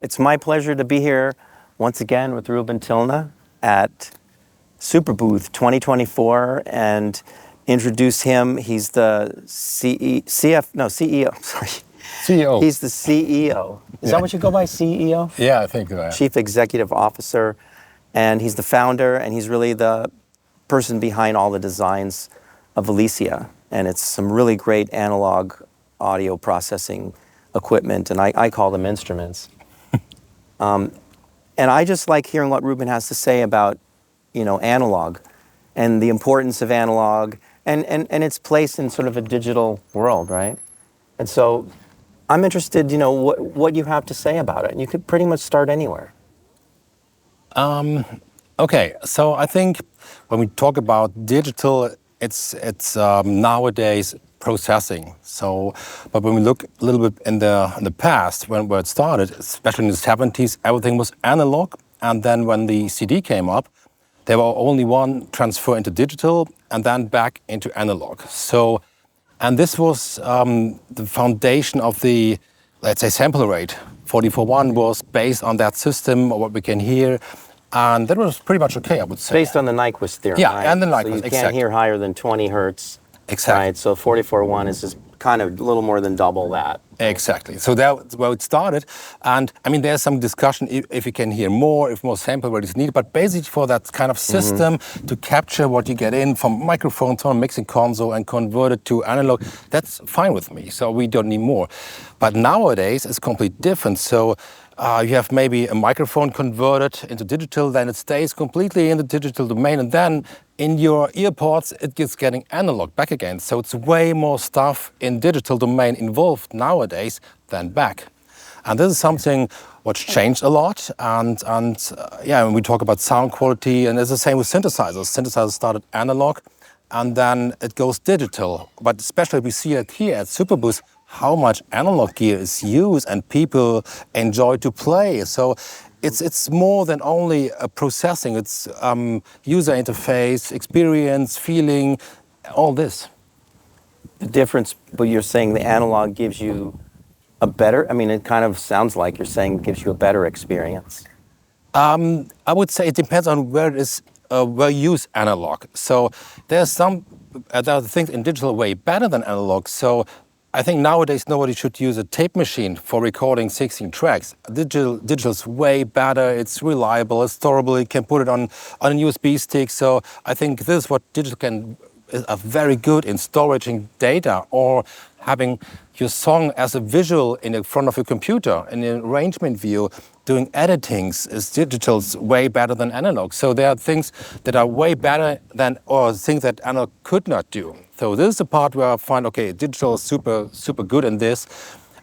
It's my pleasure to be here once again with Ruben Tilgner at Superbooth 2024 and introduce him. He's the CEO. Sorry. CEO. He's the CEO. Is that what you go by, CEO? Yeah, I think that. Chief Executive Officer. And he's the founder, and he's really the person behind all the designs of Elysia. And it's some really great analog audio processing equipment, and I call them instruments. And I just like hearing what Ruben has to say about, analog and the importance of analog and its place in sort of a digital world, right? And so I'm interested, what you have to say about it. And you could pretty much start anywhere. Okay, so I think when we talk about digital, it's nowadays processing. So, but when we look a little bit in the past, where it started, especially in the 70s, everything was analog. And then when the CD came up, there were only one transfer into digital and then back into analog. So, and this was the foundation of the, let's say, sample rate. 44.1 was based on that system, or what we can hear. And that was pretty much okay, I would say. Based on the Nyquist theorem, yeah, right? And the Nyquist, so you exactly. can't hear higher than 20 hertz. Exactly. Right, so 44.1 is just kind of a little more than double that. Exactly. So that's where it started. And I mean, there's some discussion if you can hear more, if more sample rate is needed. But basically for that kind of system to capture what you get in from microphone to a mixing console and convert it to analog, that's fine with me. So we don't need more. But nowadays it's completely different. So you have maybe a microphone converted into digital, then it stays completely in the digital domain, and then in your earpods it gets getting analog back again. So it's way more stuff in digital domain involved nowadays than back. And this is something which changed a lot. And when we talk about sound quality, and it's the same with synthesizers. Synthesizers started analog, and then it goes digital. But especially we see it here at Superbooth, how much analog gear is used and people enjoy to play. So it's more than only a processing. It's user interface, experience, feeling, all this. The difference, but you're saying the analog gives you a better, it kind of sounds like you're saying it gives you a better experience. I would say it depends on where it is, where you use analog. So there are things in digital way better than analog. So I think nowadays nobody should use a tape machine for recording 16 tracks. Digital's way better, it's reliable, it's storable, you can put it on a USB stick. So I think this is what digital is very good in storaging data, or having your song as a visual in the front of your computer, in an arrangement view. Doing editings is digital's way better than analog. So there are things that are way better than, or things that analog could not do. So this is the part where I find, okay, digital is super good in this.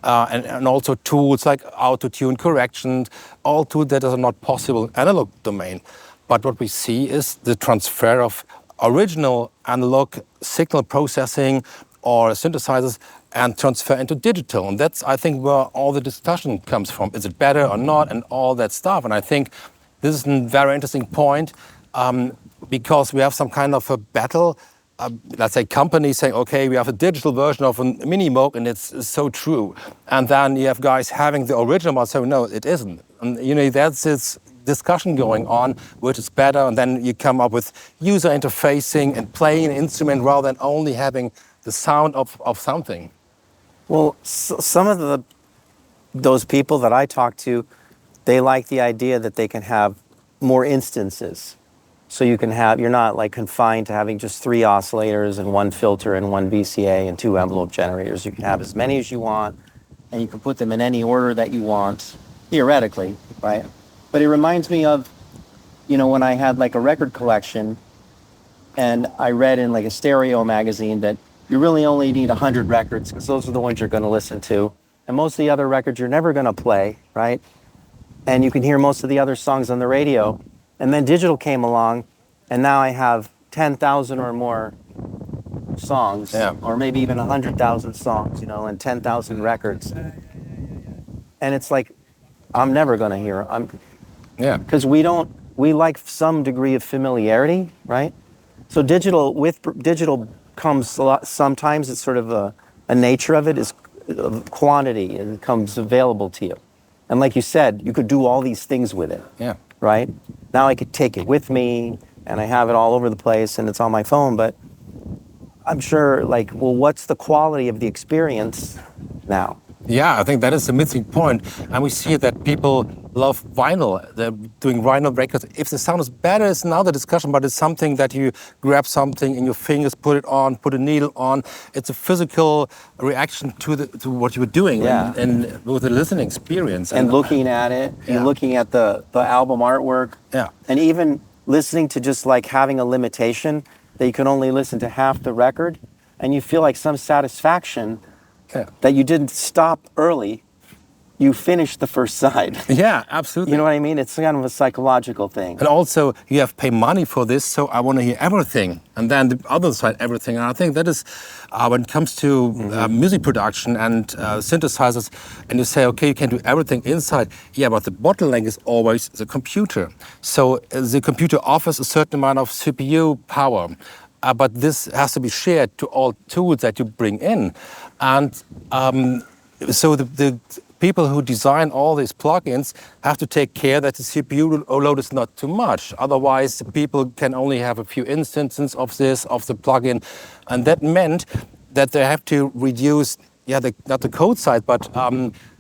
And also tools like auto-tune, corrections, all tools that are not possible in analog domain. But what we see is the transfer of original analog signal processing or synthesizers and transfer into digital. And that's, I think, where all the discussion comes from. Is it better or not, and all that stuff. And I think this is a very interesting point because we have some kind of a battle. Let's say companies saying, okay, we have a digital version of a Mini Moog and it's so true. And then you have guys having the original one saying, no, it isn't. And that's this discussion going on, which is better. And then you come up with user interfacing and playing an instrument rather than only having the sound of something. Well, some of those people that I talk to, they like the idea that they can have more instances. So you're not like confined to having just 3 oscillators and 1 filter and 1 VCA and 2 envelope generators. You can have as many as you want, and you can put them in any order that you want, theoretically, right? But it reminds me of, when I had like a record collection, and I read in like a stereo magazine that you really only need 100 records because those are the ones you're going to listen to. And most of the other records you're never going to play, right? And you can hear most of the other songs on the radio. And then digital came along, and now I have 10,000 or more songs, or maybe even 100,000 songs, and 10,000 records. And it's like, I'm never going to hear them. Because we like some degree of familiarity, right? So digital comes a lot, sometimes it's sort of a nature of it is quantity, and it comes available to you. And like you said, you could do all these things with it. Yeah. Right? Now I could take it with me and I have it all over the place and it's on my phone, but I'm sure like, well, what's the quality of the experience now? Yeah, I think that is the missing point. And we see that people love vinyl. They're doing vinyl records. If the sound is better, it's another discussion, but it's something that you grab something in your fingers, put it on, put a needle on. It's a physical reaction to what you're doing and with the listening experience. And looking at it, and looking at the album artwork. Yeah. And even listening to just like having a limitation that you can only listen to half the record and you feel like some satisfaction that you didn't stop early, you finished the first side. Yeah, absolutely. You know what I mean? It's kind of a psychological thing. And also, you have to pay money for this, so I want to hear everything. And then the other side, everything. And I think that is, when it comes to music production and synthesizers, and you say, okay, you can do everything inside. Yeah, but the bottleneck is always the computer. So the computer offers a certain amount of CPU power. But this has to be shared to all tools that you bring in. And so the people who design all these plugins have to take care that the CPU load is not too much. Otherwise, people can only have a few instances of the plugin. And that meant that they have to reduce, not the code side, but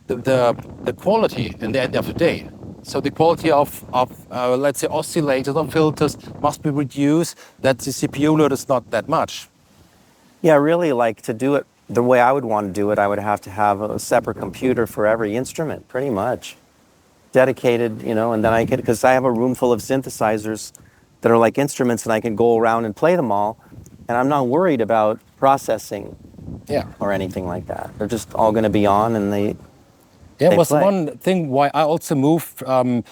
the quality in the end of the day. So the quality of let's say, oscillators or filters must be reduced, that the CPU load is not that much. Yeah, really, like to do it the way I would want to do it, I would have to have a separate computer for every instrument, pretty much. Dedicated, and then I could, because I have a room full of synthesizers that are like instruments and I can go around and play them all. And I'm not worried about processing or anything like that. They're just all going to be on and they was play. One thing why I also moved I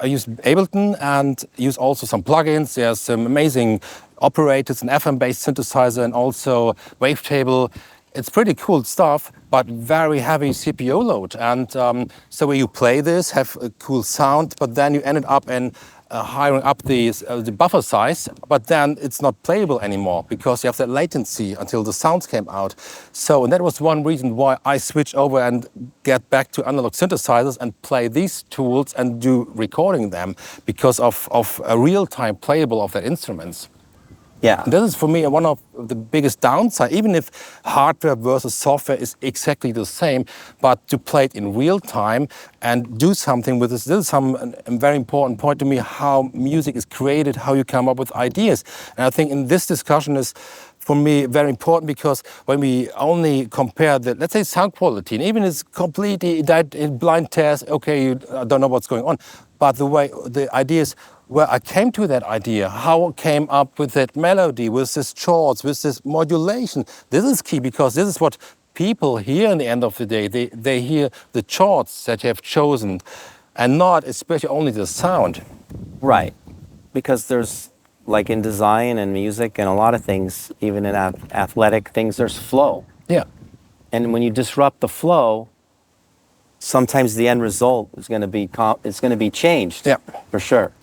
use Ableton and use also some plugins. There's some amazing operators, an FM-based synthesizer, and also Wavetable. It's pretty cool stuff, but very heavy CPU load. And so when you play this, have a cool sound, but then you ended up in hiring up the buffer size, but then it's not playable anymore because you have that latency until the sounds came out. So, and that was one reason why I switched over and get back to analog synthesizers and play these tools and do recording them because of a real-time playable of their instruments. Yeah. And this is for me one of the biggest downsides, even if hardware versus software is exactly the same, but to play it in real time and do something with this is a very important point to me, how music is created, how you come up with ideas. And I think in this discussion is, for me, very important because when we only compare the, let's say, sound quality, and even it's completely in blind test, okay, you don't know what's going on, but the idea is, where I came to that idea, how I came up with that melody, with this chords, with this modulation. This is key because this is what people hear in the end of the day. They hear the chords that you have chosen and not especially only the sound. Right. Because there's, like in design and music and a lot of things, even in athletic things, there's flow. Yeah. And when you disrupt the flow, sometimes the end result is going to be changed. Yeah. For sure.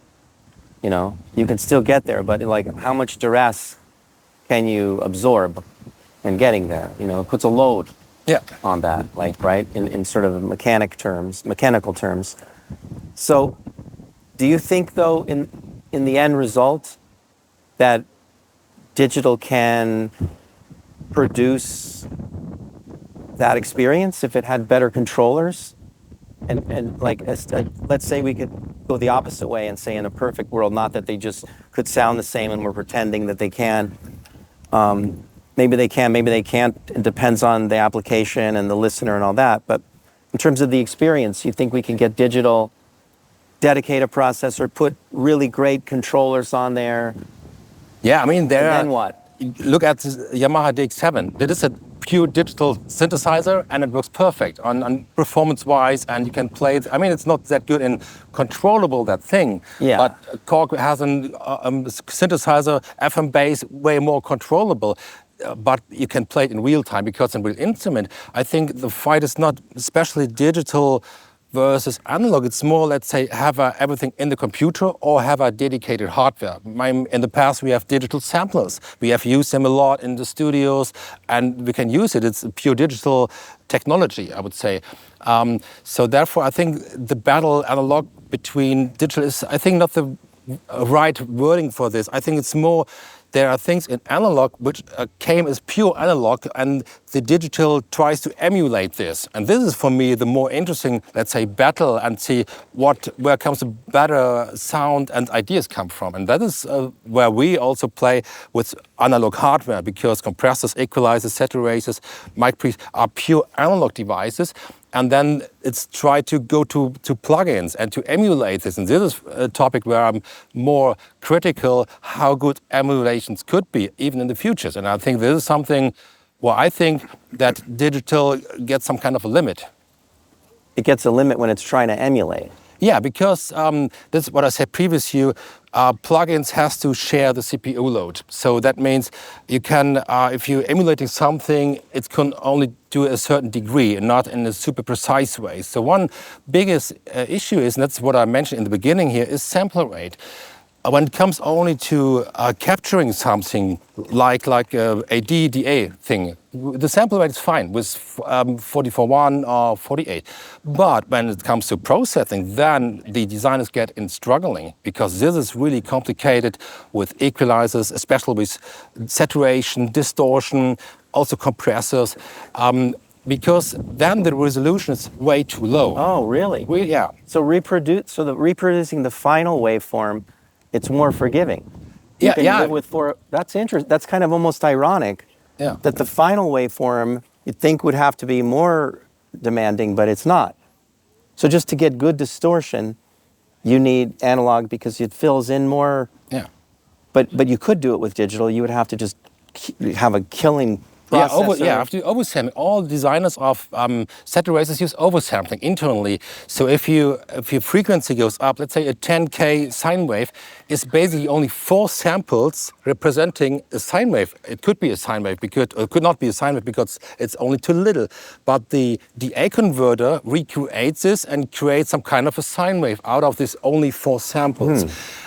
You can still get there, but like how much duress can you absorb in getting there? It puts a load on that, like, right, in sort of mechanical terms. So do you think, though, in the end result, that digital can produce that experience if it had better controllers? And like, let's say we could go the opposite way and say in a perfect world, not that they just could sound the same and we're pretending that they can. Maybe they can, maybe they can't. It depends on the application and the listener and all that. But in terms of the experience, you think we can get digital, dedicate a processor, put really great controllers on there? Yeah, I mean, And then what? Look at this Yamaha DX7. That is a pure digital synthesizer and it works perfect on performance-wise, and you can play it. I mean, it's not that good in controllable, that thing. Yeah. But Korg has a synthesizer, FM-based, way more controllable. But you can play it in real time because in real instrument, I think the fight is not especially digital versus analog, it's more, let's say, have everything in the computer or have a dedicated hardware. In the past, we have digital samplers. We have used them a lot in the studios, and we can use it. It's a pure digital technology, I would say. So therefore, I think the battle analog between digital is, I think, not the right wording for this. I think it's more, there are things in analog which came as pure analog, and the digital tries to emulate this. And this is, for me, the more interesting, let's say, battle, and see where comes a better sound and ideas come from. And that is where we also play with analog hardware, because compressors, equalizers, saturators, mic pre's are pure analog devices. And then it's try to go to plugins and to emulate this. And this is a topic where I'm more critical how good emulations could be, even in the futures. And I think this is something where I think that digital gets some kind of a limit. It gets a limit when it's trying to emulate. Yeah, because this is what I said previously. Plugins has to share the CPU load. So that means you can, if you're emulating something, it can only do a certain degree and not in a super precise way. So one biggest issue is, and that's what I mentioned in the beginning here, is sample rate. When it comes only to capturing something like a DDA thing, the sample rate is fine with 44.1 or 48. But when it comes to processing, then the designers get in struggling, because this is really complicated with equalizers, especially with saturation, distortion, also compressors. Because then the resolution is way too low. Oh, really? Yeah. So reproducing the final waveform, it's more forgiving. You can live with that's interesting. That's kind of almost ironic. Yeah. That the final waveform you'd think would have to be more demanding, but it's not. So just to get good distortion, you need analog because it fills in more. Yeah. But you could do it with digital. You would have to just have a killing processor. After oversampling, all designers of saturators use oversampling internally. So if your frequency goes up, let's say a 10K sine wave, is basically only 4 samples representing a sine wave. It could be a sine wave, because it could not be a sine wave because it's only too little. But the DA converter recreates this and creates some kind of a sine wave out of this only 4 samples.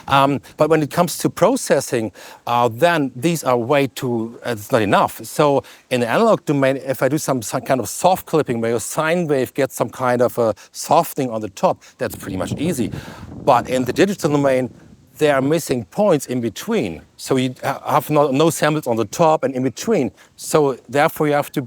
But when it comes to processing, then these are way too, it's not enough. So in the analog domain, if I do some kind of soft clipping where your sine wave gets some kind of a softening on the top, that's pretty much easy. But in the digital domain, there are missing points in between. So you have no samples on the top and in between. So therefore you have to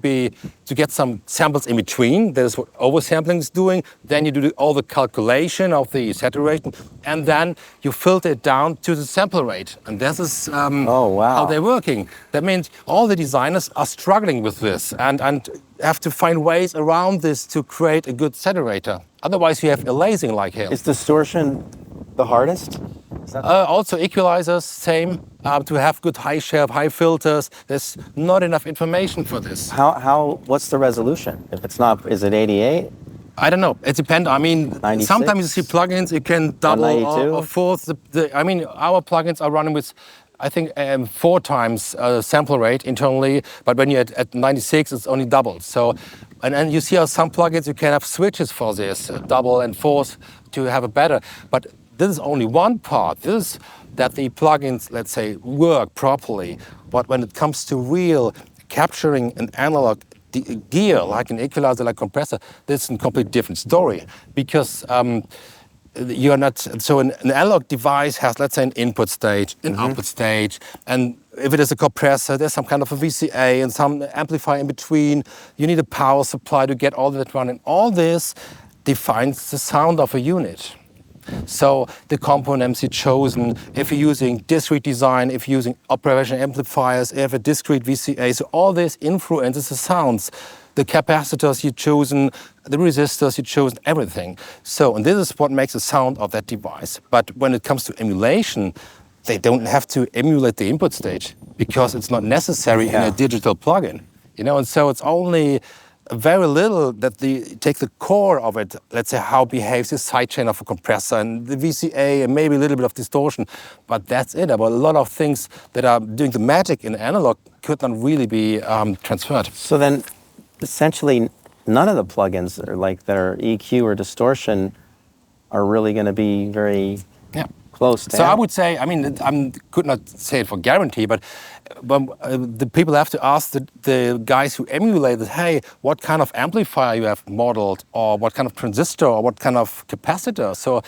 get some samples in between. That is what oversampling is doing. Then you do all the calculation of the saturation, and then you filter it down to the sample rate. And this is how they're working. That means all the designers are struggling with this and have to find ways around this to create a good saturator. Otherwise you have aliasing like here. Is distortion the hardest? Also equalizers, same. To have good high share of high filters, there's not enough information for this. What's the resolution? If it's not, is it 88? I don't know. It depends. I mean, 96? Sometimes you see plugins, you can double or fourth. I mean, our plugins are running with, I think, 4 times sample rate internally, but when you're at 96, it's only double. So, and you see how some plugins, you can have switches for this, double and fourth, to have a better. But this is only one part. This is that the plugins, let's say, work properly. But when it comes to real capturing an analog gear, like an equalizer, like compressor, this is a completely different story. Because you're not, so an analog device has, let's say, an input stage, an output stage, and if it is a compressor, there's some kind of a VCA and some amplifier in between. You need a power supply to get all that running. All this defines the sound of a unit. So the components you chosen, if you're using discrete design, if you're using operational amplifiers, if a discrete VCA, so all this influences the sounds. The capacitors you chosen, the resistors you chosen, everything. So, and this is what makes the sound of that device. But when it comes to emulation, they don't have to emulate the input stage because it's not necessary in a digital plugin. You know, and so it's only very little that take the core of it, let's say how behaves the sidechain of a compressor and the VCA and maybe a little bit of distortion, but that's it. But a lot of things that are doing the magic in analog could not really be transferred. So then, essentially, none of the plugins that are EQ or distortion are really going to be very close to. So I would say, I mean, I could not say it for guarantee, but the people have to ask the guys who emulate it, hey, what kind of amplifier you have modeled, or what kind of transistor, or what kind of capacitor. So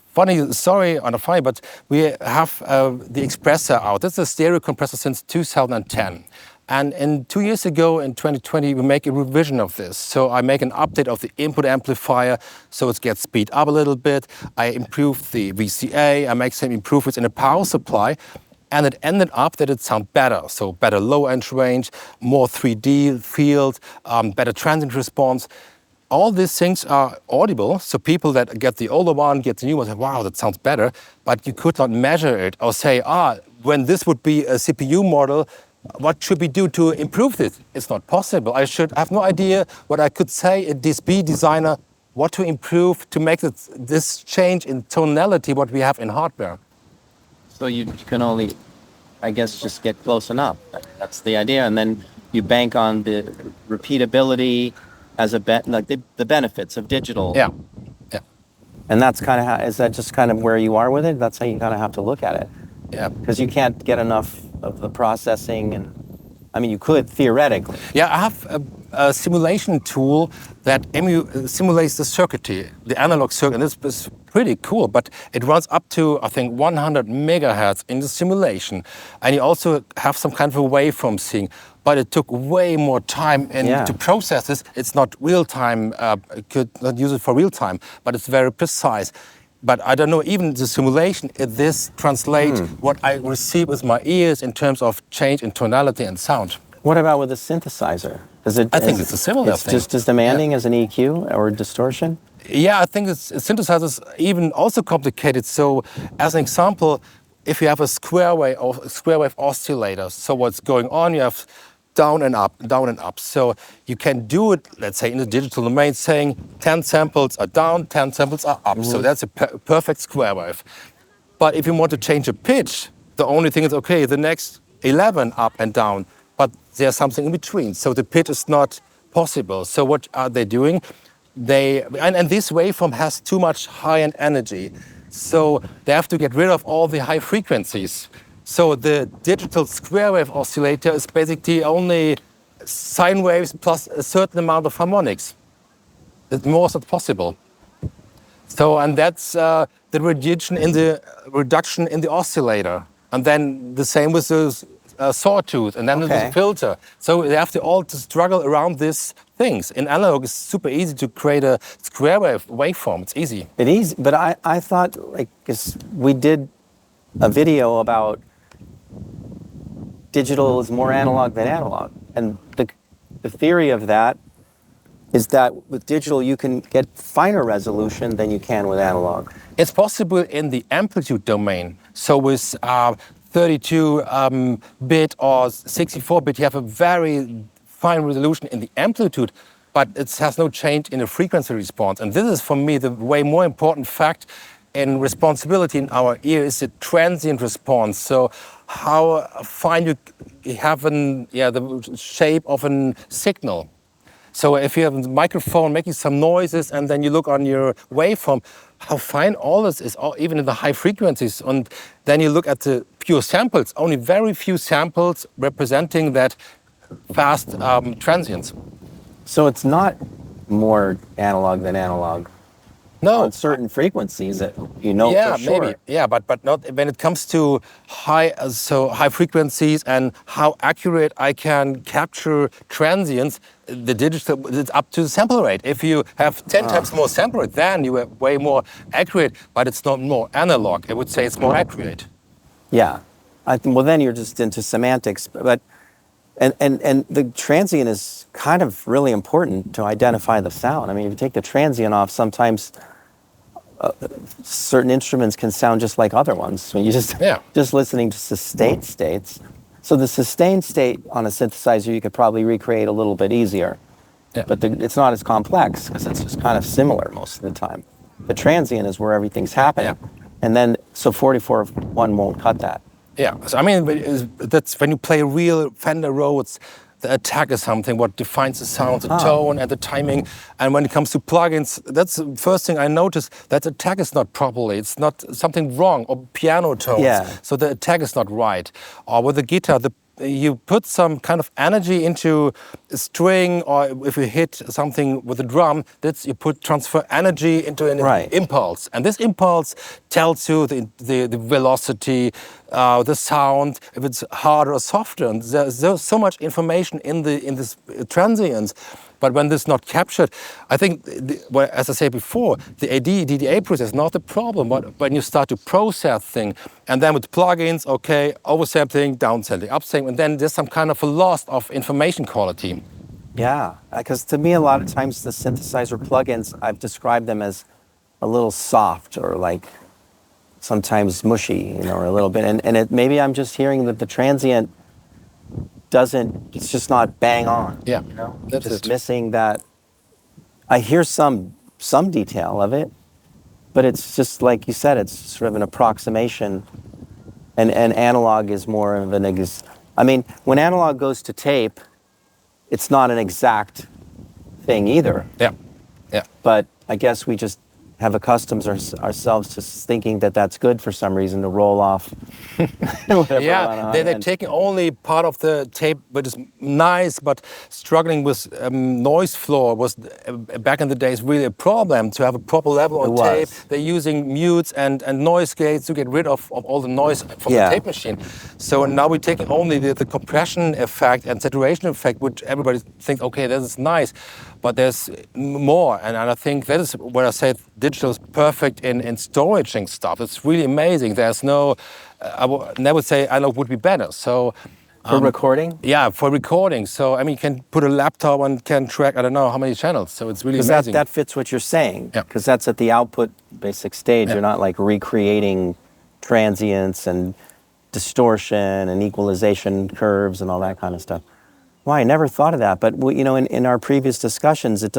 funny story, or not funny, but we have the Expressor out. This is a stereo compressor since 2010. And 2 years ago, in 2020, we make a revision of this. So I make an update of the input amplifier, so it gets speed up a little bit. I improve the VCA, I make some improvements in the power supply, and it ended up that it sounds better. So better low-end range, more 3D field, better transient response. All these things are audible, so people that get the older one, get the new one, say, wow, that sounds better, but you could not measure it or say, when this would be a CPU model, what should we do to improve this? It's not possible. I have no idea what I could say a DSP designer, what to improve to make this change in tonality what we have in hardware. So you can only, I guess, just get close enough. That's the idea. And then you bank on the repeatability as like the benefits of digital. Yeah. And that's kind of is that just kind of where you are with it? That's how you kind of have to look at it. Yeah. Because you can't get enough of the processing, and I mean, you could theoretically. Yeah, I have a simulation tool that simulates the circuitry, the analog circuit, and this is pretty cool, but it runs up to, I think, 100 megahertz in the simulation. And you also have some kind of a waveform seeing, but it took way more time to process this. It's not real time, could not use it for real time, but it's very precise. But I don't know, even the simulation, this translates what I receive with my ears in terms of change in tonality and sound. What about with a synthesizer? I think it's a similar it's thing. It's just as demanding as an EQ or distortion? Yeah, I think synthesizers even also complicated. So as an example, if you have a square wave oscillator, so what's going on, you have down and up, down and up. So you can do it, let's say, in the digital domain, saying 10 samples are down, 10 samples are up. So that's a perfect square wave. But if you want to change a pitch, the only thing is, okay, the next 11 up and down, but there's something in between. So the pitch is not possible. So what are they doing? And this waveform has too much high-end energy. So they have to get rid of all the high frequencies. So the digital square wave oscillator is basically only sine waves plus a certain amount of harmonics. More is not possible. So, and that's the reduction in the oscillator. And then the same with the sawtooth, and then the filter. So they have to all to struggle around these things. In analog, it's super easy to create a square wave waveform. It's easy. It's easy, but I thought, like, 'cause we did a video about digital is more analog than analog. And the theory of that is that with digital, you can get finer resolution than you can with analog. It's possible in the amplitude domain. So with 32-bit or 64-bit, you have a very fine resolution in the amplitude, but it has no change in the frequency response. And this is, for me, the way more important fact in responsibility in our ear is the transient response. So how fine you have the shape of a signal. So if you have a microphone making some noises and then you look on your waveform, how fine all this is, even in the high frequencies. And then you look at the pure samples, only very few samples representing that fast transients. So it's not more analog than analog. No, on certain frequencies that you know for sure. Maybe. Yeah, but not when it comes to high frequencies and how accurate I can capture transients. The digital, it's up to the sample rate. If you have 10 times more sample rate, then you are way more accurate. But it's not more analog. I would say it's more accurate. Yeah, well then you're just into semantics, but. And the transient is kind of really important to identify the sound. I mean, if you take the transient off, sometimes certain instruments can sound just like other ones. When you just listening to sustained states. So the sustained state on a synthesizer, you could probably recreate a little bit easier. Yeah. But it's not as complex because it's just kind of similar most of the time. The transient is where everything's happening. Yeah. And then, so 44.1 won't cut that. Yeah, so I mean, that's when you play real Fender Rhodes, the attack is something what defines the sound, the tone, and the timing. And when it comes to plugins, that's the first thing I noticed, that the attack is not properly. It's not something wrong, or piano tones. Yeah. So the attack is not right. Or with the guitar, you put some kind of energy into a string, or if you hit something with a drum, you transfer energy into an impulse, and this impulse tells you the velocity, the sound, if it's harder or softer. And there's so much information in this transients. But when this is not captured, I think, as I said before, the DDA process is not the problem. But when you start to process things, and then with plugins, okay, oversampling, downsampling, upsampling, and then there's some kind of a loss of information quality. Yeah, because to me, a lot of times the synthesizer plugins, I've described them as a little soft, or like sometimes mushy, or a little bit. And maybe I'm just hearing that the transient it's just not bang on. Yeah, that's just missing that. I hear some detail of it, but it's just like you said, it's sort of an approximation, and analog is more of I mean, when analog goes to tape, it's not an exact thing either. Yeah. But I guess we just have accustomed ourselves to thinking that that's good for some reason, to roll off. They're taking only part of the tape, which is nice, but struggling with noise floor was back in the days really a problem to have a proper level on tape. They're using mutes and noise gates to get rid of all the noise from the tape machine. So now we're taking only the compression effect and saturation effect, which everybody thinks, okay, that is nice. But there's more, and I think that is where I said digital is perfect in storaging stuff. It's really amazing. There's no, I would never say analog would be better. So for recording? Yeah, for recording. So I mean, you can put a laptop and can track I don't know how many channels. So it's really amazing. That fits what you're saying. Because that's at the output basic stage. You're not like recreating transients and distortion and equalization curves and all that kind of stuff. Well, I never thought of that, but in our previous discussions, it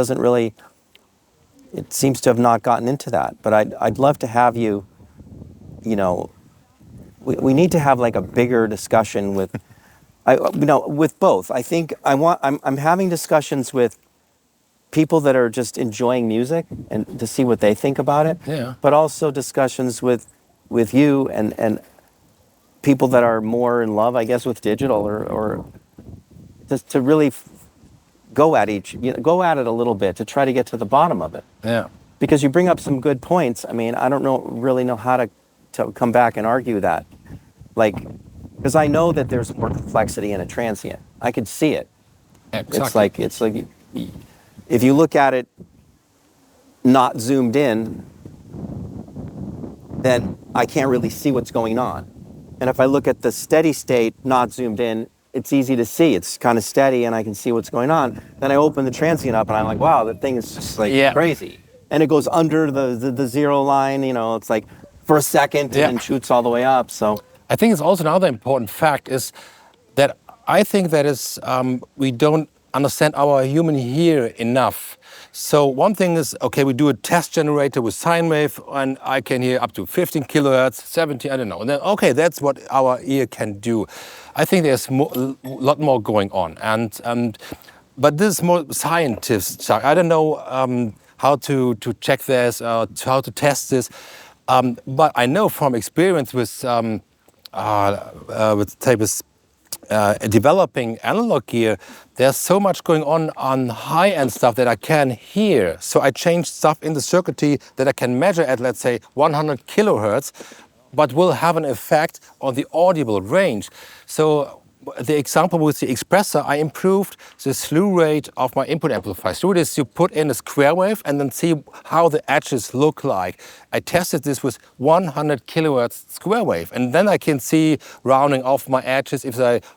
seems to have not gotten into that. But I'd love to have you, we need to have like a bigger discussion with, with both. I think I'm having discussions with people that are just enjoying music and to see what they think about it. Yeah. But also discussions with you and people that are more in love, I guess, with digital or just to really go at it a little bit to try to get to the bottom of it. Yeah. Because you bring up some good points. I mean, I don't really know how to come back and argue that. Like, because I know that there's more complexity in a transient. I could see it. Exactly. It's like if you look at it not zoomed in, then I can't really see what's going on. And if I look at the steady state not zoomed in, it's easy to see. It's kind of steady and I can see what's going on. Then I open the transient up and I'm like, wow, that thing is just like crazy. And it goes under the zero line, it's like for a second and then shoots all the way up. So I think it's also another important fact is that I think that is we don't understand our human ear enough. So one thing is, okay, we do a test generator with sine wave and I can hear up to 15 kilohertz, 17, I don't know. And then, okay, that's what our ear can do. I think there's a lot more going on. But this is more scientist talk. I don't know how to check this, how to test this. But I know from experience with developing analog gear, there's so much going on high-end stuff that I can hear. So I change stuff in the circuitry that I can measure at, let's say, 100 kilohertz, but will have an effect on the audible range. So the example with the expressor, I improved the slew rate of my input amplifier. Through this, you put in a square wave and then see how the edges look like. I tested this with 100 kilohertz square wave, and then I can see rounding off my edges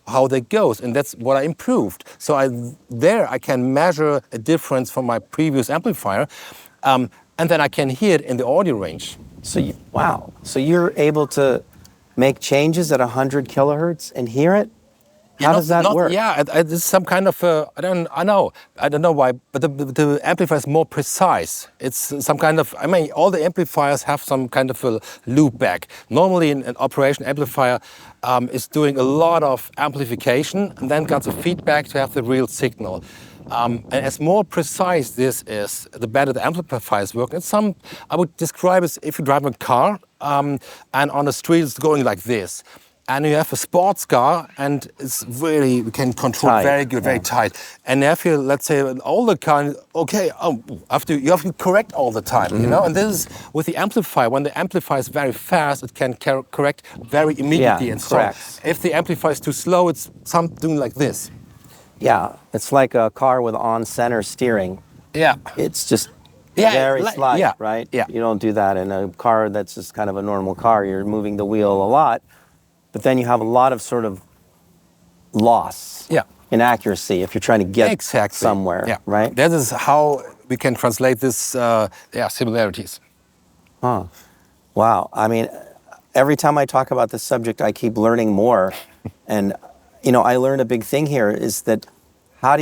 how they go, and that's what I improved. So I can measure a difference from my previous amplifier, and then I can hear it in the audio range. So you're able to make changes at 100 kilohertz and hear it? How does that work? Yeah, it's some kind of I don't know why, but the amplifier is more precise. It's some kind of, I mean, all the amplifiers have some kind of a loop back. Normally, an operation amplifier is doing a lot of amplification and then got the feedback to have the real signal. And as more precise this is, the better the amplifiers work. And I would describe it as if you drive a car and on the street it's going like this. And you have a sports car, and it's really, you can control tight. Very good, very tight. And if you, let's say, an older car, okay, you have to correct all the time, you know. And this is with the amplifier. When the amplifier is very fast, it can correct very immediately. And so, if the amplifier is too slow, it's something like this. Yeah, it's like a car with on-center steering. Yeah, it's just very slight, yeah, right? Yeah, you don't do that in a car that's just kind of a normal car. You're moving the wheel a lot. But then you have a lot of sort of loss in accuracy if you're trying to get somewhere, right? That is how we can translate this similarities. Huh. Wow. I mean, every time I talk about this subject, I keep learning more. And, you know, I learned a big thing here is that that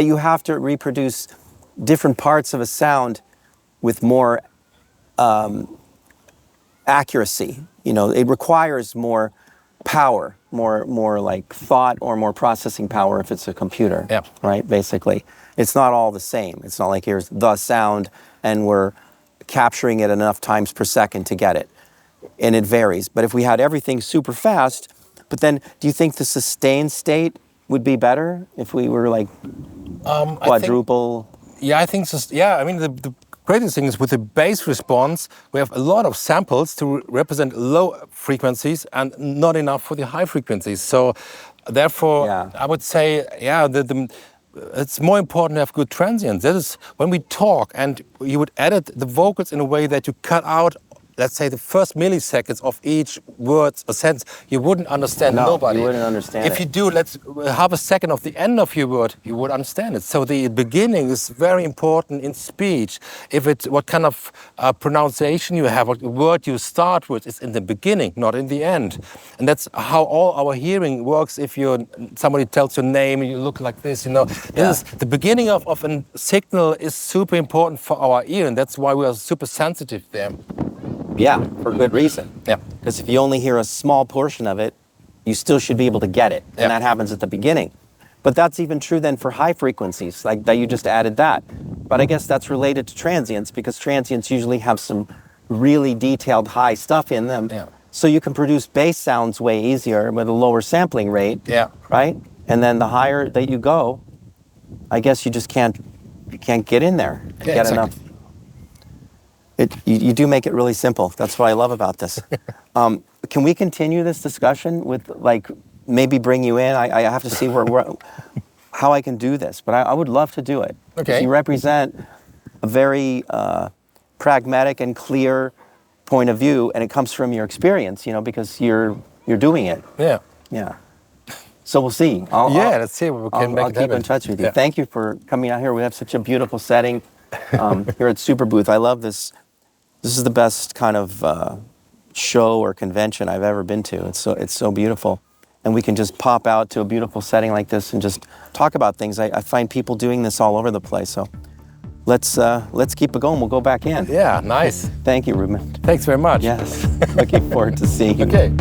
you have to reproduce different parts of a sound with more accuracy. You know, it requires more power, more like thought or more processing power if it's a computer, right? Basically, it's not all the same. It's not like here's the sound and we're capturing it enough times per second to get it. And it varies. But if we had everything super fast, but then do you think the sustained state would be better if we were like quadruple? I think so. Yeah, I mean, the greatest thing is with the bass response, we have a lot of samples to represent low frequencies and not enough for the high frequencies. So therefore, I would say, it's more important to have good transients. That is when we talk and you would edit the vocals in a way that you cut out, let's say, the first milliseconds of each word or sentence, you wouldn't understand nobody. You wouldn't understand If you do, half a second of the end of your word, you would understand it. So the beginning is very important in speech. What kind of pronunciation you have, what word you start with is in the beginning, not in the end. And that's how all our hearing works. If somebody tells your name and you look like this, you know, this is the beginning of a signal is super important for our ear, and that's why we are super sensitive there. Yeah, for good reason. Yeah. Because if you only hear a small portion of it, you still should be able to get it. And that happens at the beginning. But that's even true then for high frequencies, like that you just added that. But I guess that's related to transients because transients usually have some really detailed high stuff in them. Yeah. So you can produce bass sounds way easier with a lower sampling rate. Yeah. Right? And then the higher that you go, I guess you just can't get in there and get enough. You do make it really simple. That's what I love about this. Can we continue this discussion with, like, maybe bring you in? I have to see how I can do this, but I would love to do it. Okay. You represent a very pragmatic and clear point of view, and it comes from your experience, you know, because you're doing it. Yeah. Yeah. So we'll see. Let's see what we can make I'll keep in touch with you. Thank you for coming out here. We have such a beautiful setting here at Superbooth. I love this. This is the best kind of show or convention I've ever been to. It's so beautiful. And we can just pop out to a beautiful setting like this and just talk about things. I find people doing this all over the place. So let's keep it going. We'll go back in. Yeah, nice. Thank you, Ruben. Thanks very much. Yes. Looking forward to seeing you. Okay.